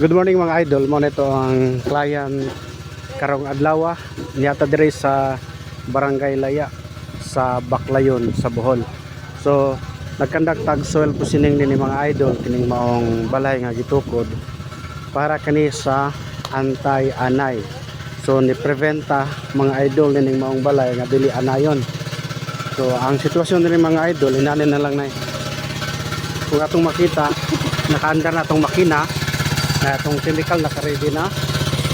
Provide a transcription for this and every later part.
Good morning mga idol. Mo nito ang client karong adlaw niyata dire sa Barangay Laya sa Baclayon sa Bohol. So nagkandak tag soil positioning ni mga idol kining maong balay nga gitukod para kani sa anti-anay. So ni preventa mga idol ning maong balay nga dili anayon. So ang sitwasyon ni mga idol inanin na lang na kung atong makita nakaandar na atong makina na itong chemical naka-ready na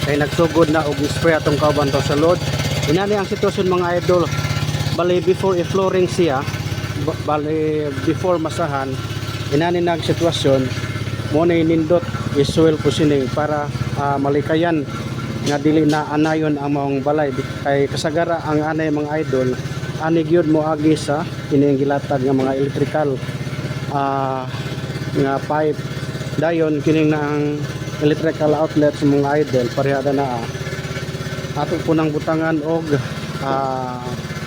kaya nagsugod na og spray atong kauban to sa load. Inani ang sitwasyon mga idol, bali before i-flooring siya, bali before masahan, inani nag sitwasyon mo na inindot i-soil positioning para malikayan nga dili na anayon ang maong balay kay kasagara ang anay mga idol ani gyud mo agi sa kining gilatag nga mga electrical nga pipe dayon kining na ang electrical outlet sa mga idol parehada na ato po ng butangan og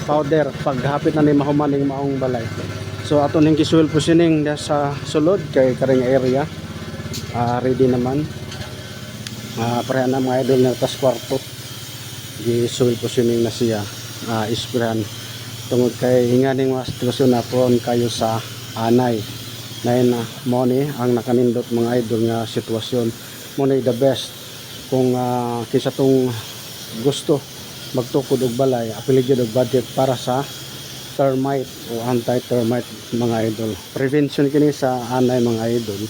powder paghapit na ni mahumaning maong balay. So ato ning soil positioning sa sulod kay karing area ready naman pareha na mga idol na tas kwarto di soil positioning na siya isprayan tungod kay hinganing mga sitwasyon na prone kayo sa anay na yun mo ni ang nakanindot mga idol nga sitwasyon mo na the best kung kisa tong gusto magtukod og balay apiligid og budget para sa termite o anti-termite mga idol. Prevention kini sa anay mga idol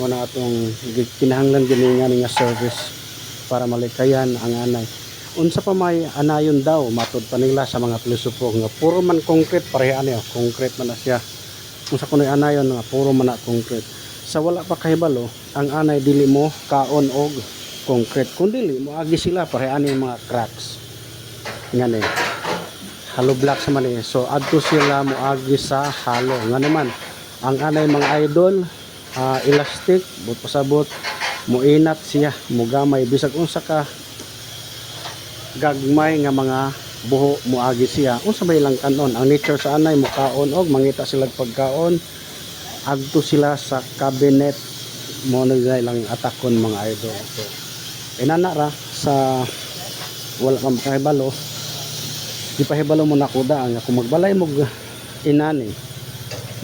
mo na atong kinahanglan gini nga service para malikayan ang anay. Unsa pa may anayon daw matud pa nila sa mga pilosopo nga puro man concrete pareha niya concrete man na siya. Kung sa kunoy anayon nga puro man na concrete sa wala pa kahibalo ang anay dili mo kaon og concrete kun dili mo agi sila parehaan yung mga cracks ngani hollow blocks man eh. So adto sila mo agi sa hollow nga naman ang anay mga idol elastic but pasabot mo inat siya mo gamay bisag unsa ka gagmay nga mga buho mo agi siya unsa may lang kanon ang nature sa anay mo kaon og mangita sila pagkaon adto sila sa cabinet mo na lang atakon mga idol. So inana ra sa wala kang kahibalo di pahibalo mo nakuda nga kung magbalay mo inani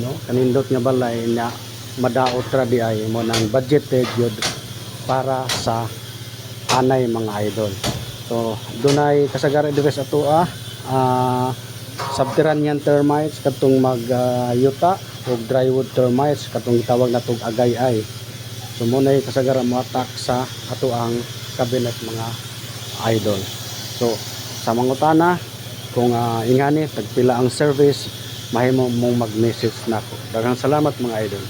no kanindot nga balay na madaot ra di ay mo nang budgeted yun para sa anay mga idol. So dunay kasagaran dito sa ato subterranean termites katong yuta o drywood termites katong gitawag na tog agay-ay. So muna kasagaran mo attack sa ato ang cabinet mga idol. So sa mangutana kung ingani tagpila ang service mahimo mong mag-message nako. Daghang salamat mga idol.